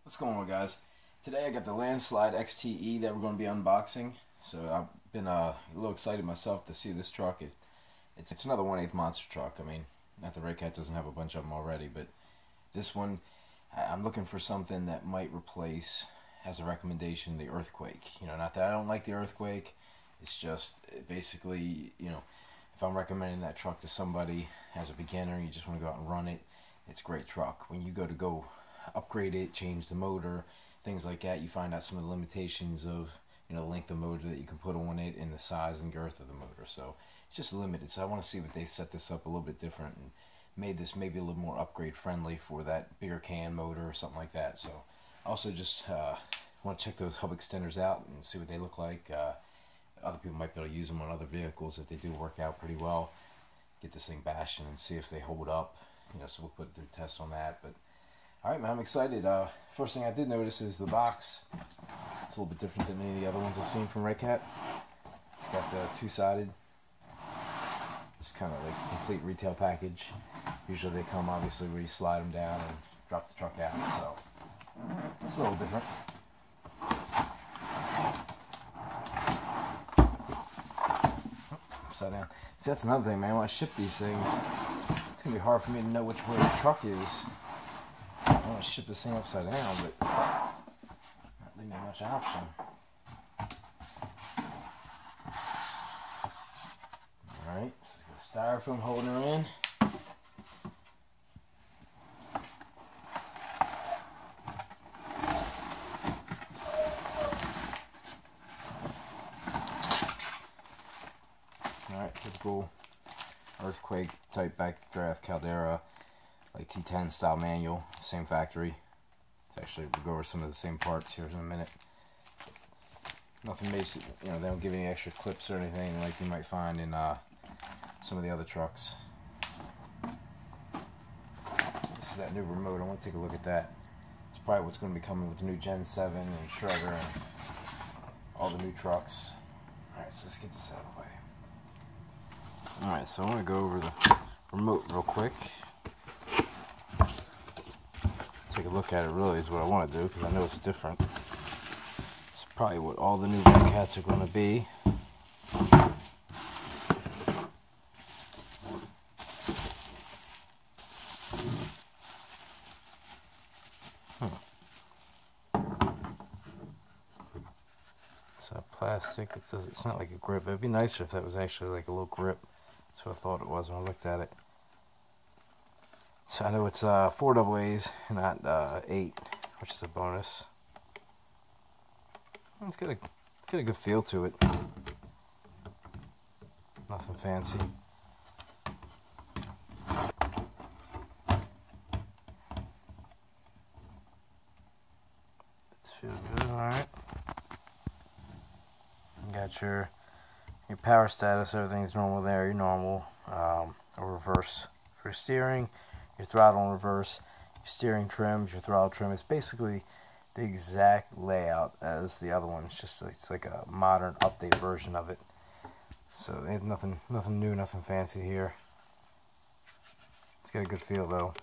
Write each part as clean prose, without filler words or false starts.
What's going on, guys? Today I got the Landslide XTE that we're going to be unboxing. So I've been a little excited myself to see this truck. It's another 1/8 monster truck. I mean, not that Redcat doesn't have a bunch of them already, but this one, I'm looking for something that might replace, as a recommendation, the Earthquake. You know, not that I don't like the Earthquake. It's just basically, you know, if I'm recommending that truck to somebody as a beginner, you just want to go out and run it, it's a great truck. When you go upgrade it, change the motor, things like that, you find out some of the limitations of, you know, the length of motor that you can put on it and the size and girth of the motor. So it's just limited. So I want to see if they set this up a little bit different and made this maybe a little more upgrade friendly for that bigger can motor or something like that. So also just want to check those hub extenders out and see what they look like. Other people might be able to use them on other vehicles if they do work out pretty well. Get this thing bashing and see if they hold up. You know, so we'll put through tests on that. But alright, man, I'm excited. First thing I did notice is the box. It's a little bit different than any of the other ones I've seen from Redcat. It's got the two-sided. It's kind of like a complete retail package. Usually they come, obviously, where you slide them down and drop the truck out. So it's a little different. Upside down. See, that's another thing, man. When I ship these things, it's going to be hard for me to know which way the truck is. I want to ship this thing upside down, but not leaving me much option. Alright, so it's got styrofoam holding her in. Alright, typical Earthquake type backdraft Caldera, like T10 style manual, same factory. It's actually, we'll go over some of the same parts here in a minute. Nothing basic, you know, they don't give any extra clips or anything like you might find in some of the other trucks. This is that new remote. I want to take a look at that. It's probably what's going to be coming with the new Gen 7 and Shredder and all the new trucks. Alright, so let's get this out of the way. Alright, so I want to go over the remote real quick. Take a look at it, really, is what I want to do, because I know it's different. It's probably what all the new Redcats are going to be. It's plastic. It's not like a grip. It'd be nicer if that was actually like a little grip. That's what I thought it was when I looked at it. So I know it's 4 AA's, not 8, which is a bonus. It's got a good feel to it. Nothing fancy. It's feel good. All right. You got your power status. Everything's normal there. Your normal or reverse for steering. Your throttle in reverse, your steering trims, your throttle trim. It's basically the exact layout as the other one. It's like a modern update version of it. So there's nothing new, nothing fancy here. It's got a good feel though.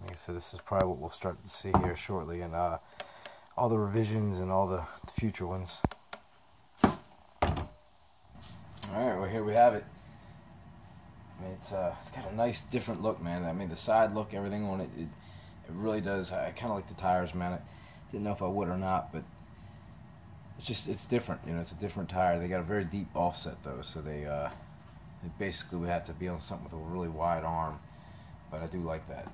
Like I said, this is probably what we'll start to see here shortly, and all the revisions and all the future ones. All right, well, here we have it. I mean, it's got a nice different look, man. I mean, the side look, everything on it, it really does. I kind of like the tires, man. I didn't know if I would or not, but it's different. You know, it's a different tire. They got a very deep offset though, so they basically would have to be on something with a really wide arm. But I do like that.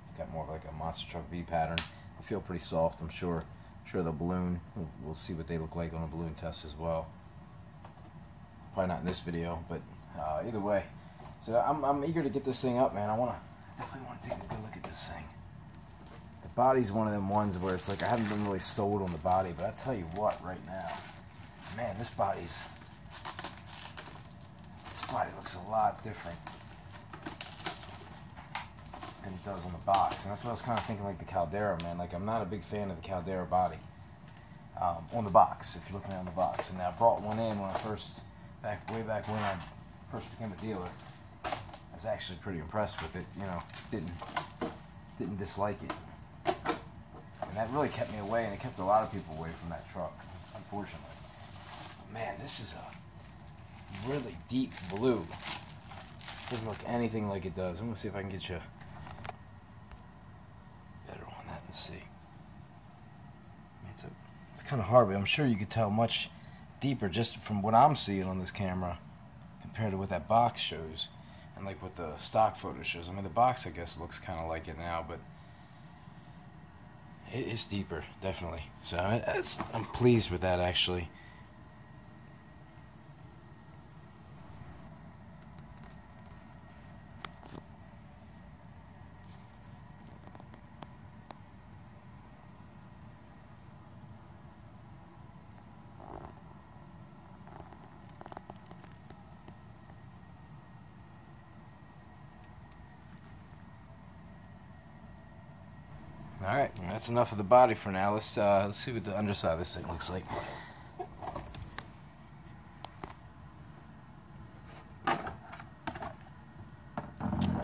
It's got more of like a monster truck V pattern. They feel pretty soft. I'm sure the balloon. We'll see what they look like on a balloon test as well. Probably not in this video, but either way. So I'm eager to get this thing up, man. I definitely want to take a good look at this thing. The body's one of them ones where it's like I haven't been really sold on the body, but I tell you what, right now, man, this body looks a lot different than it does on the box. And that's what I was kind of thinking, like the Caldera, man. Like, I'm not a big fan of the Caldera body on the box, if you're looking at the box. And I brought one in when I way back when I first became a dealer. I was actually pretty impressed with it, you know, didn't dislike it. And that really kept me away, and it kept a lot of people away from that truck, unfortunately. Man, this is a really deep blue. Doesn't look anything like it does. I'm gonna see if I can get you better on that and see. I mean, it's kind of hard, but I'm sure you could tell much deeper just from what I'm seeing on this camera compared to what that box shows and like what the stock photo shows. I mean, the box I guess looks kind of like it now, but it's deeper, definitely. So I'm pleased with that, actually. Alright, that's enough of the body for now. Let's see what the underside of this thing looks like.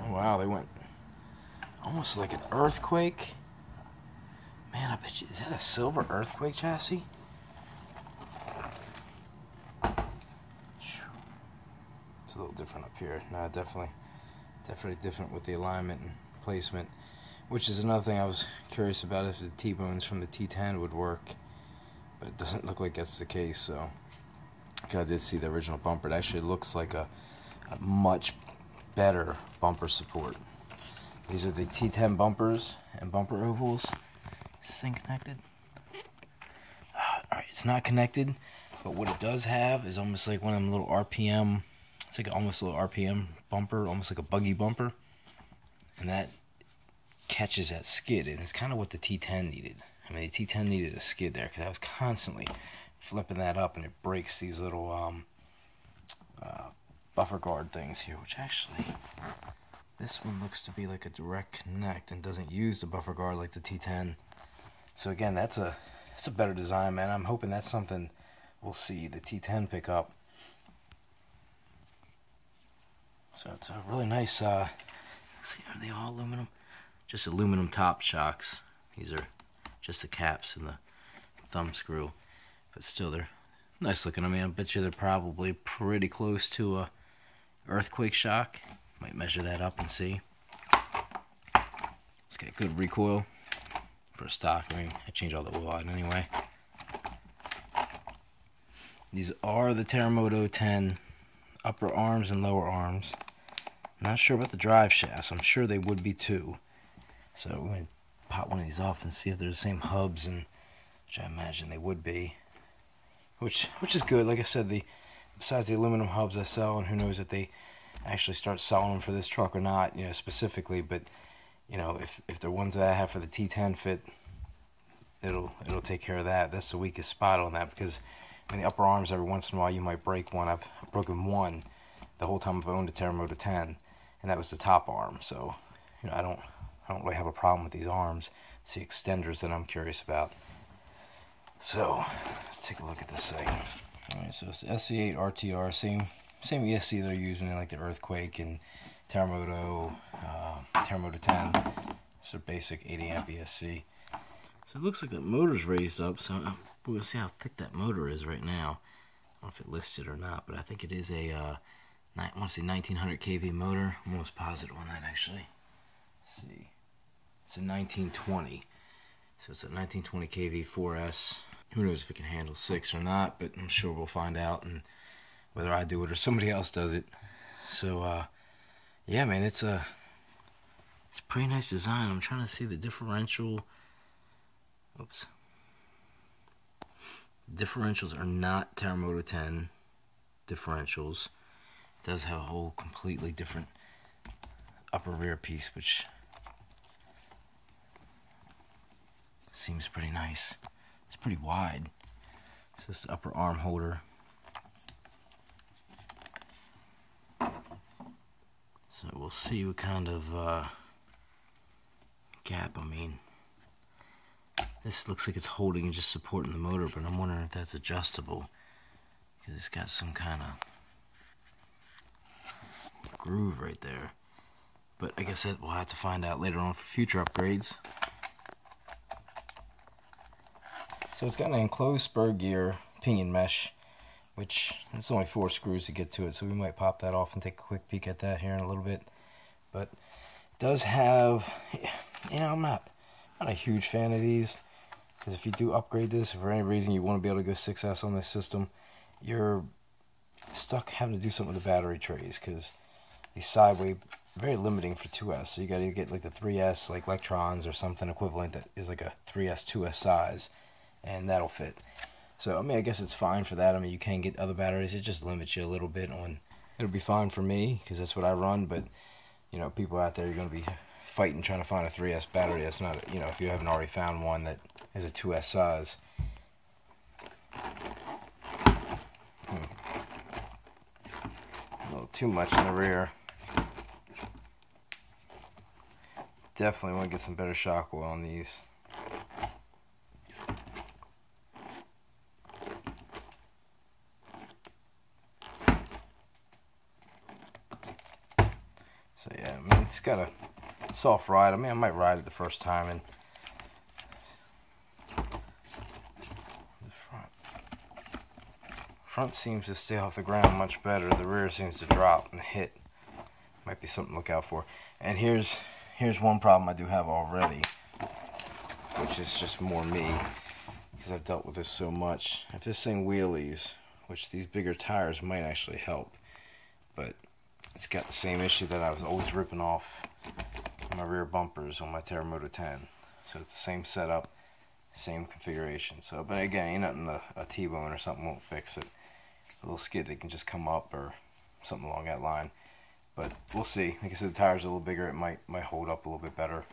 Wow, they went almost like an earthquake. Man, I bet you, is that a silver earthquake chassis? It's a little different up here. No, definitely different with the alignment and placement. Which is another thing I was curious about, if the T-bones from the T10 would work. But it doesn't look like that's the case, so. I did see the original bumper. It actually looks like a much better bumper support. These are the T10 bumpers and bumper ovals. Is this thing connected? Alright, it's not connected, but what it does have is almost like one of them little RPM, it's like almost a little RPM bumper, almost like a buggy bumper. And that catches that skid, and it's kind of what the T10 needed. I mean, the T10 needed a skid there, because I was constantly flipping that up, and it breaks these little buffer guard things here, which actually, this one looks to be like a direct connect and doesn't use the buffer guard like the T10. So again, that's a better design, man. I'm hoping that's something we'll see the T10 pick up. So it's a really nice, let's see, are they all aluminum? Just aluminum top shocks. These are just the caps and the thumb screw, but still they're nice looking. I mean, I bet you they're probably pretty close to a earthquake shock. Might measure that up and see. It's got good recoil for stock. I mean, I change all the oil out anyway. These are the Terremoto 10 upper arms and lower arms. Not sure about the drive shafts. I'm sure they would be too. So we're going to pop one of these off and see if they're the same hubs, and which I imagine they would be. Which is good. Like I said, besides the aluminum hubs I sell, and who knows if they actually start selling them for this truck or not, you know, specifically. But you know, if the ones that I have for the T10 fit, it'll take care of that. That's the weakest spot on that, because in the upper arms, every once in a while you might break one. I've broken one the whole time I've owned a Terremoto 10, and that was the top arm. So you know, I don't really have a problem with these arms. It's the extenders that I'm curious about. So let's take a look at this thing. Alright, so it's the SC8 RTR, same ESC they're using in like the Earthquake and Terremoto, Terremoto 10. It's a basic 80 amp ESC. So it looks like the motor's raised up, so we'll see how thick that motor is right now. I don't know if it listed or not, but I think it is a, I want to say 1900 kV motor. I'm almost positive on that, actually. Let's see. It's a 1920. So it's a 1920 kV 4S. Who knows if it can handle 6 or not, but I'm sure we'll find out, and whether I do it or somebody else does it. So, yeah, man, it's a pretty nice design. I'm trying to see the differential. Oops. Differentials are not Terremoto 10 differentials. It does have a whole completely different upper rear piece, which seems pretty nice. It's pretty wide. It's just the upper arm holder. So we'll see what kind of gap. I mean, this looks like it's holding and just supporting the motor, but I'm wondering if that's adjustable, because it's got some kind of groove right there. But I guess that we'll have to find out later on for future upgrades. So it's got an enclosed spur gear pinion mesh, which it's only 4 screws to get to it, so we might pop that off and take a quick peek at that here in a little bit. But it does have, you know, I'm not a huge fan of these, because if you do upgrade this, if for any reason you want to be able to go 6S on this system, you're stuck having to do something with the battery trays, because these sideway very limiting for 2S. So you got to get like the 3S, like electrons or something equivalent that is like a 3S 2S size, and that'll fit. So I mean, I guess it's fine for that. I mean, you can get other batteries. It just limits you a little bit on. It'll be fine for me because that's what I run. But you know, people out there are going to be fighting trying to find a 3S battery. That's not, you know, if you haven't already found one that is a 2S size. A little too much in the rear. Definitely want to get some better shock oil on these. So yeah, I mean, it's got a soft ride. I mean, I might ride it the first time, and the front seems to stay off the ground much better. The rear seems to drop and hit. Might be something to look out for. And here's one problem I do have already, which is just more me, because I've dealt with this so much. If this thing wheelies, which these bigger tires might actually help, but it's got the same issue that I was always ripping off my rear bumpers on my Terremoto 10. So it's the same setup, same configuration. So, but again, ain't nothing a T-bone or something won't fix it. A little skid that can just come up or something along that line. But we'll see. Like I said, the tires are a little bigger. It might hold up a little bit better.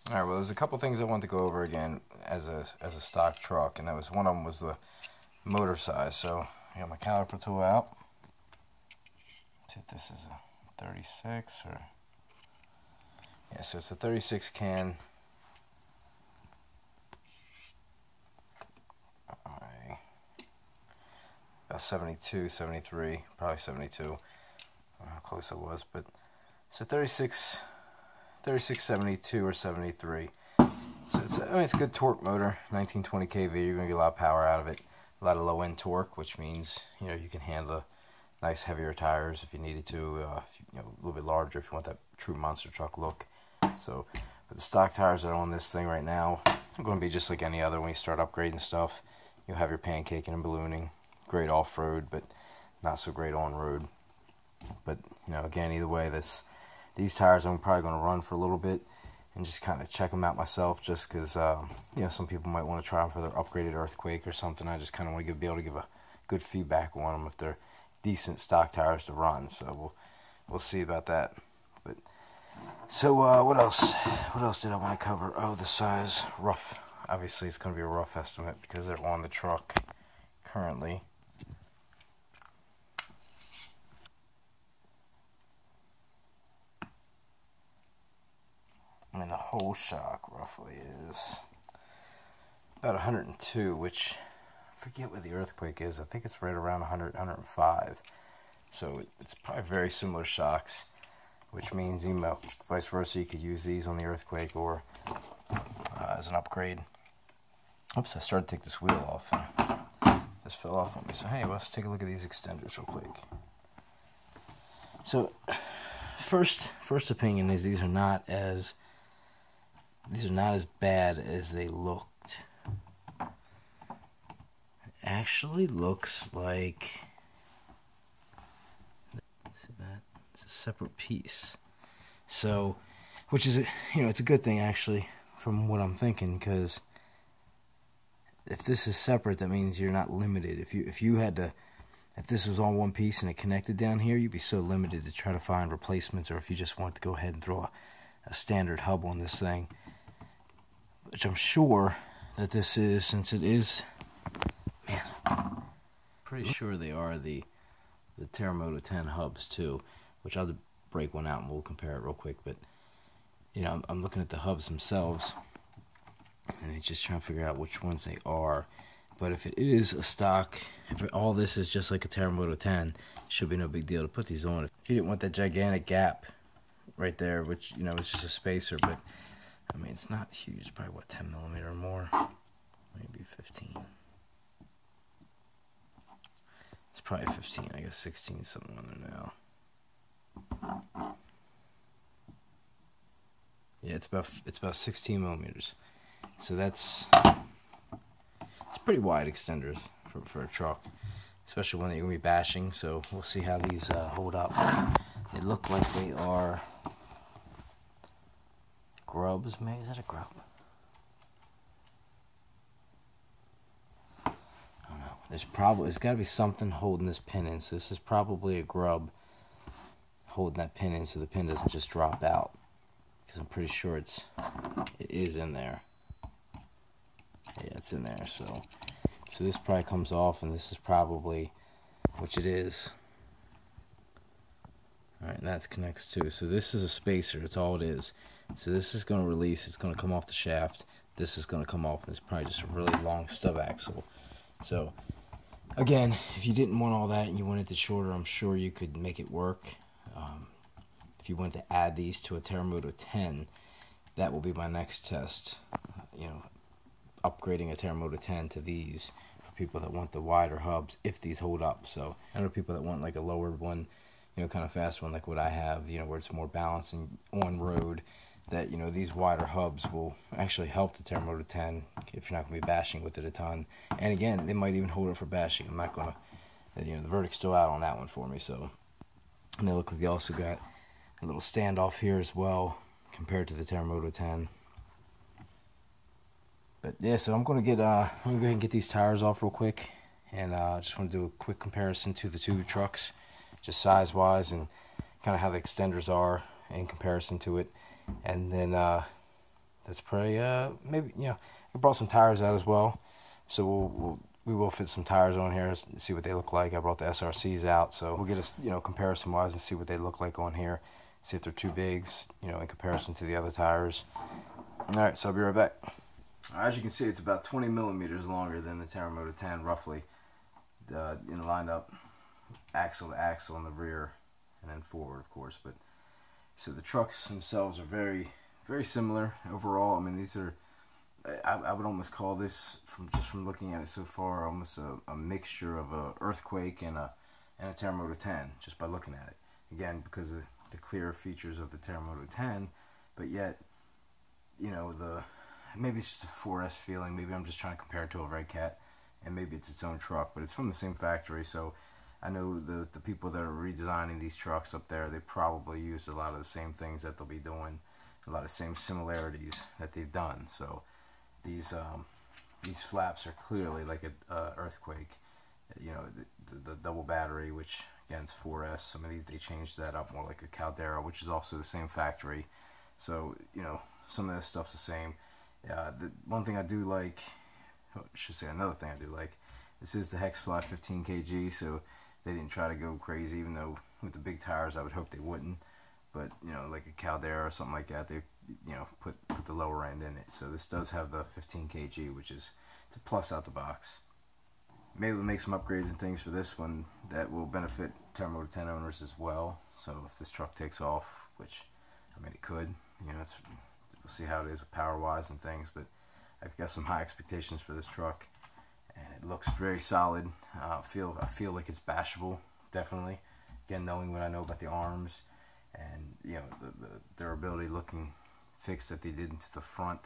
All right. Well, there's a couple things I wanted to go over again as a stock truck, and that was one of them was the motor size. So I got my caliper tool out. Let's see if this is a 36 or yeah. So it's a 36 can. About 72, 73, probably 72. I don't know how close I was, but so 36, 72 or 73. So it's, I mean, it's a good torque motor, 1920 kV. You're gonna get a lot of power out of it, a lot of low end torque, which means you know you can handle nice heavier tires if you needed to, you know, a little bit larger if you want that true monster truck look. So, but the stock tires that are on this thing right now are going to be just like any other. When you start upgrading stuff, you'll have your pancaking and ballooning. Great off-road, but not so great on-road. But you know, again, either way, these tires I'm probably going to run for a little bit and just kind of check them out myself, just because you know, some people might want to try them for their upgraded earthquake or something. I just kind of want to be able to give a good feedback on them if they're decent stock tires to run. So we'll see about that. But so what else did I want to cover? Oh, the size, rough. Obviously, it's going to be a rough estimate because they're on the truck currently. I mean, the whole shock roughly is about 102, which I forget what the earthquake is. I think it's right around 100, 105. So it's probably very similar shocks, which means, you know, vice versa, you could use these on the earthquake or as an upgrade. Oops, I started to take this wheel off. Just fell off on me. So hey, well, let's take a look at these extenders real quick. So first opinion is these are not as bad as they looked. It actually looks like, see that? It's a separate piece. So, which is, you know, it's a good thing actually from what I'm thinking, because if this is separate, that means you're not limited. If this was on one piece and it connected down here, you'd be so limited to try to find replacements, or if you just want to go ahead and throw a standard hub on this thing, which I'm sure that this is, since it is, man, pretty sure they are the Terremoto 10 hubs too, which I'll break one out and we'll compare it real quick. But you know, I'm looking at the hubs themselves, and it's just trying to figure out which ones they are. But if it is a stock, if all this is just like a Terremoto 10, it should be no big deal to put these on. If you didn't want that gigantic gap right there, which, you know, it's just a spacer, but I mean, it's not huge, probably what, 10 millimeter or more. maybe 15. It's probably 15. I guess 16 is something on there now. Yeah, it's about 16 millimeters. So it's pretty wide extenders for a truck, especially when you're gonna be bashing. So we'll see how these hold up. They look like they are grubs. Maybe is that a grub? There's got to be something holding this pin in. So this is probably a grub holding that pin in, so the pin doesn't just drop out. Because I'm pretty sure it is in there. Yeah, it's in there. So this probably comes off, and this is probably, which it is. All right, and that connects too. So this is a spacer. That's all it is. So this is going to release. It's going to come off the shaft. This is going to come off, and it's probably just a really long stub axle. So again, if you didn't want all that and you wanted it shorter, I'm sure you could make it work. If you want to add these to a Terremoto 10, that will be my next test. Upgrading a Terremoto 10 to these for people that want the wider hubs, if these hold up. So I know people that want like a lowered one, kind of fast one like what I have, where it's more balancing on road. That these wider hubs will actually help the Terremoto 10 if you're not going to be bashing with it a ton. And again, they might even hold it for bashing. I'm not going to, the verdict's still out on that one for me. So, and they look like they also got a little standoff here as well compared to the Terremoto 10. But yeah, so I'm going to go ahead and get these tires off real quick, and I just want to do a quick comparison to the two trucks, just size wise and kind of how the extenders are in comparison to it. And then that's probably maybe I brought some tires out as well, so we will fit some tires on here and see what they look like. I brought the SRCs out, so we'll get a comparison wise and see what they look like on here, see if they're too big, in comparison to the other tires. All right, so I'll be right back. As you can see, it's about 20 millimeters longer than the Terremoto 10, roughly, lined up axle to axle in the rear and then forward, of course. But so the trucks themselves are very, very similar overall. I mean, these are, I would almost call this, from looking at it so far, almost a mixture of a Earthquake and a Terremoto 10, just by looking at it. Again, because of the clear features of the Terremoto 10, but yet, maybe it's just a 4S feeling. Maybe I'm just trying to compare it to a Redcat, and maybe it's its own truck, but it's from the same factory. So I know the people that are redesigning these trucks up there, they probably used a lot of the same things that they'll be doing, a lot of the same similarities that they've done. So these flaps are clearly like an Earthquake. The double battery, which again is 4S. Some of these, they changed that up more like a Caldera, which is also the same factory. So some of this stuff's the same. The one thing I do like, I should say another thing I do like, this is the Hex Fly 15 kg, so they didn't try to go crazy, even though with the big tires I would hope they wouldn't. But like a Caldera or something like that, they put the lower end in it. So this does have the 15 kg, which is to plus out the box. Maybe we'll make some upgrades and things for this one that will benefit Terremoto 10 owners as well. So if this truck takes off, which I mean it could, we'll see how it is with power wise and things. But I've got some high expectations for this truck, and it looks very solid. I feel like it's bashable, definitely. Again, knowing what I know about the arms and the durability looking fixed that they did into the front,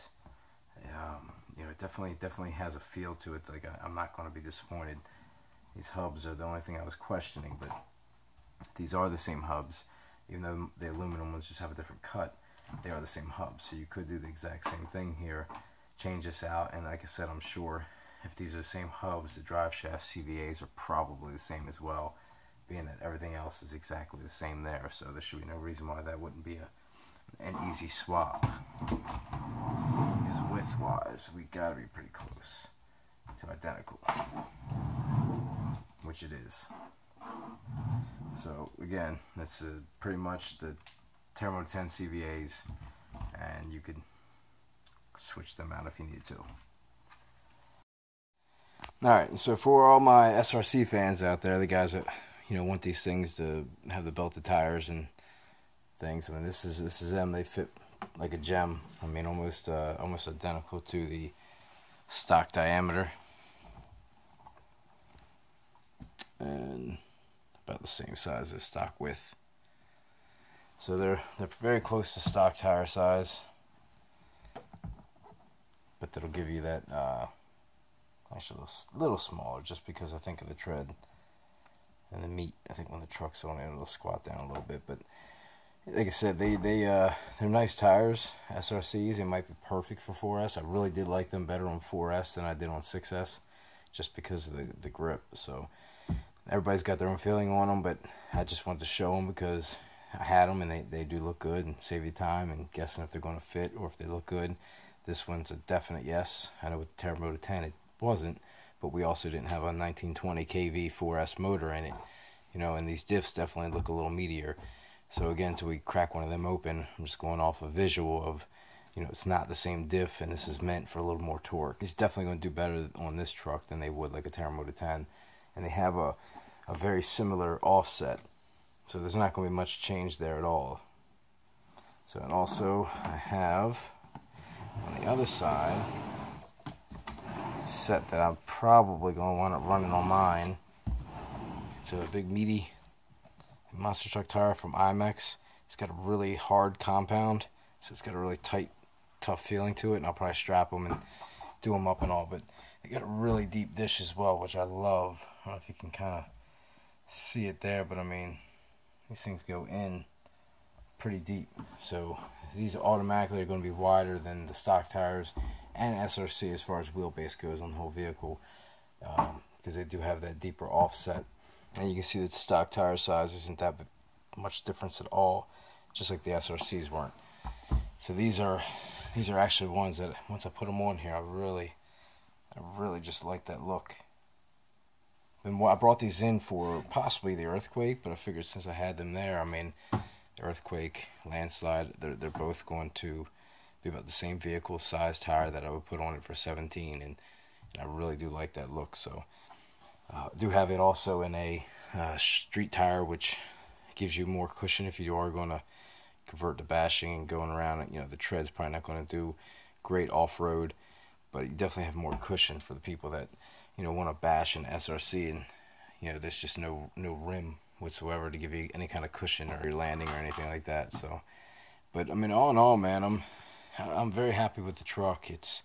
it definitely has a feel to it. Like I'm not going to be disappointed. These hubs are the only thing I was questioning, but these are the same hubs, even though the aluminum ones just have a different cut. They are the same hubs, so you could do the exact same thing here, change this out, and like I said, I'm sure if these are the same hubs, the drive shaft CVAs are probably the same as well, being that everything else is exactly the same there. So there should be no reason why that wouldn't be an easy swap. Because width-wise, we gotta be pretty close to identical, which it is. So again, that's pretty much the Terremoto 10 CVAs, and you could switch them out if you need to. Alright, so for all my SRC fans out there, the guys that want these things to have the belted tires and things, I mean this is them. They fit like a gem. I mean almost identical to the stock diameter, and about the same size as stock width. So they're very close to stock tire size, but that'll give you that actually a little smaller, just because I think of the tread and the meat. I think when the truck's on it, it'll squat down a little bit. But like I said, they're nice tires, SRCs. They might be perfect for 4S. I really did like them better on 4S than I did on 6S, just because of the grip. So everybody's got their own feeling on them, but I just wanted to show them because I had them, and they do look good and save you time and guessing if they're going to fit or if they look good. This one's a definite yes. I know with the Terremoto 10 it wasn't, but we also didn't have a 1920 kV 4S motor in it, you know, and these diffs definitely look a little meatier. So again, until we crack one of them open, I'm just going off a visual of, you know, it's not the same diff, and this is meant for a little more torque. It's definitely going to do better on this truck than they would like a Terremoto 10, and they have a very similar offset, so there's not going to be much change there at all. So, and also I have on the other side set that I'm probably going to want it running on mine. It's a big meaty monster truck tire from IMEX. It's got a really hard compound, so it's got a really tight, tough feeling to it, and I'll probably strap them and do them up and all. But they got a really deep dish as well, which I love. I don't know if you can kind of see it there, but I mean, these things go in pretty deep. So these automatically are going to be wider than the stock tires and SRC as far as wheelbase goes on the whole vehicle, because they do have that deeper offset. And you can see that stock tire size isn't that much difference at all, just like the SRCs weren't. So these are actually ones that once I put them on here, I really just like that look. And I brought these in for possibly the Earthquake, but I figured since I had them there, I mean, the Earthquake, Landslide, they're both going to be about the same vehicle size tire that I would put on it for 17, and I really do like that look. So I do have it also in a street tire, which gives you more cushion if you are going to convert to bashing and going around. You know, the tread's probably not going to do great off-road, but you definitely have more cushion for the people that, you know, want to bash an SRC, and you know, there's just no rim whatsoever to give you any kind of cushion or your landing or anything like that. So, but I mean, all in all, man, I'm very happy with the truck. It's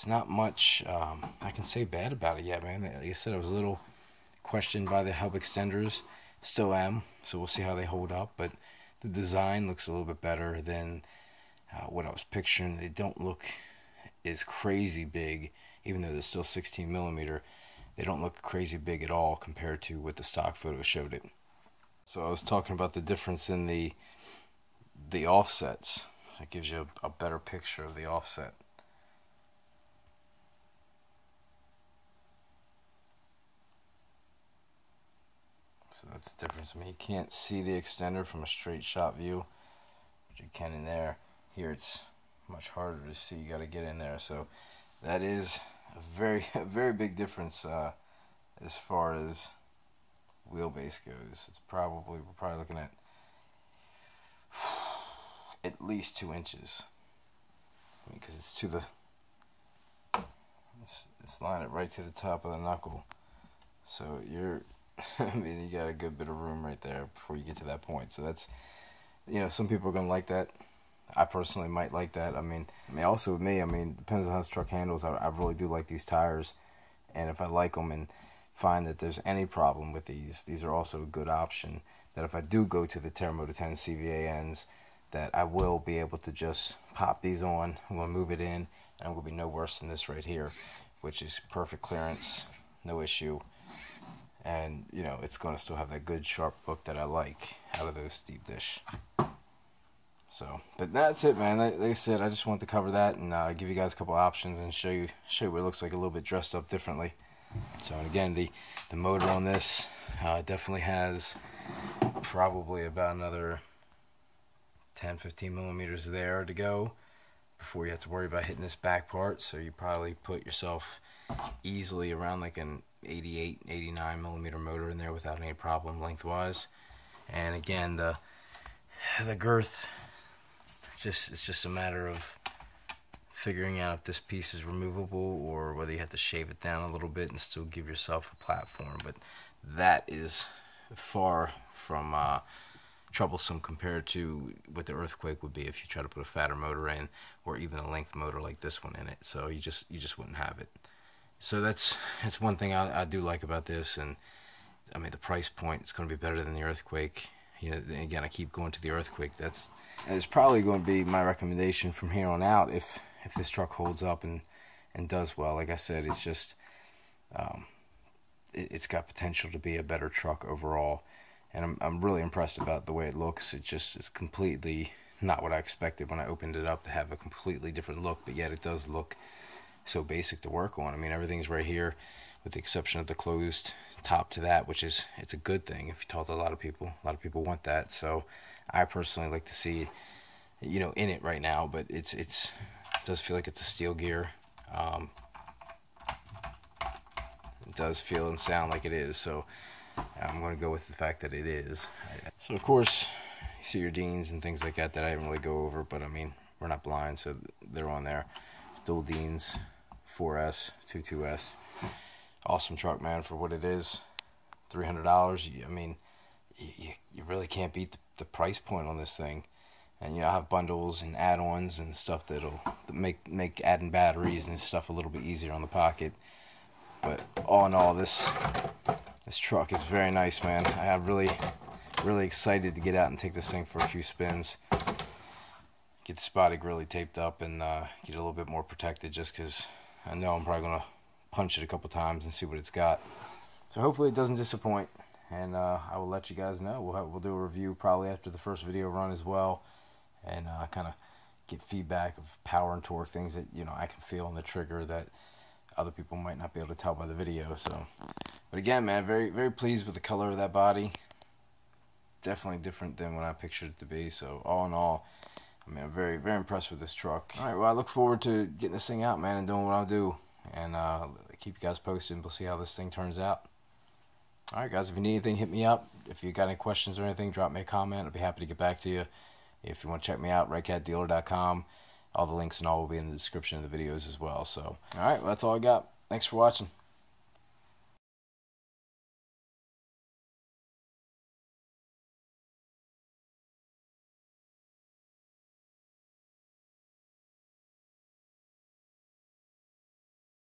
not much I can say bad about it yet, man. Like I said, I was a little questioned by the hub extenders, still am. So we'll see how they hold up. But the design looks a little bit better than what I was picturing. They don't look as crazy big, even though they're still 16 millimeter. They don't look crazy big at all compared to what the stock photo showed it. So I was talking about the difference in the offsets. That gives you a better picture of the offset. So that's the difference. I mean, you can't see the extender from a straight shot view, but you can in there. Here it's much harder to see. You got to get in there. So that is a very big difference as far as wheelbase goes. We're probably looking at least 2 inches. I mean, because it's to the let's line it right to the top of the knuckle. So you're I mean, you got a good bit of room right there before you get to that point. So that's, you know, some people are gonna like that. I personally might like that. I mean, also with me, I mean, depends on how this truck handles. I really do like these tires, and if I like them and find that there's any problem with these are also a good option. That if I do go to the Terremoto 10 CVANs, that I will be able to just pop these on. I'm gonna move it in, and I'm gonna be no worse than this right here, which is perfect clearance, no issue. And, you know, it's going to still have that good sharp look that I like out of those deep dish. So, but that's it, man. Like I said, I just wanted to cover that and give you guys a couple options and show you what it looks like a little bit dressed up differently. So, and again, the motor on this definitely has probably about another 10-15 millimeters there to go before you have to worry about hitting this back part. So you probably put yourself easily around like an 88, 89 millimeter motor in there without any problem lengthwise. And again, the girth, it's just a matter of figuring out if this piece is removable or whether you have to shave it down a little bit and still give yourself a platform. But that is far from troublesome compared to what the earthquake would be if you try to put a fatter motor in, or even a length motor like this one in it. So you just wouldn't have it. So that's one thing I do like about this. And I mean, the price point, it's going to be better than the earthquake. You know, again, I keep going to the earthquake. It's probably going to be my recommendation from here on out if this truck holds up and does well. Like I said, it's just it's got potential to be a better truck overall, and I'm really impressed about the way it looks. It's completely not what I expected when I opened it up, to have a completely different look, but yet it does look so basic to work on. I mean, everything's right here with the exception of the closed top to that, which it's a good thing. If you talk to a lot of people want that. So I personally like to see, you know, in it right now, but it does feel like it's a steel gear. It does feel and sound like it is, so I'm going to go with the fact that it is. So of course you see your Deans and things like that I didn't really go over, but I mean, we're not blind, so they're on there. Dual Deans, 4S, 22S. Awesome truck, man, for what it is. $300. I mean, you really can't beat the price point on this thing. And you know, I have bundles and add-ons and stuff that'll make adding batteries and stuff a little bit easier on the pocket. But all in all, this truck is very nice, man. I'm really excited to get out and take this thing for a few spins. Get the spotty really taped up and get it a little bit more protected, just because I know I'm probably going to punch it a couple times and see what it's got. So hopefully it doesn't disappoint, and I will let you guys know. We'll do a review probably after the first video run as well, and kind of get feedback of power and torque, things that, you know, I can feel on the trigger that other people might not be able to tell by the video. So, but again, man, very pleased with the color of that body. Definitely different than what I pictured it to be. So all in all, I mean, I'm very impressed with this truck. All right, well, I look forward to getting this thing out, man, and doing what I'll do, and keep you guys posted, and we'll see how this thing turns out. All right, guys, if you need anything, hit me up. If you got any questions or anything, drop me a comment. I'll be happy to get back to you. If you want to check me out, redcatdealer.com. All the links and all will be in the description of the videos as well. So, all right, well, that's all I got. Thanks for watching.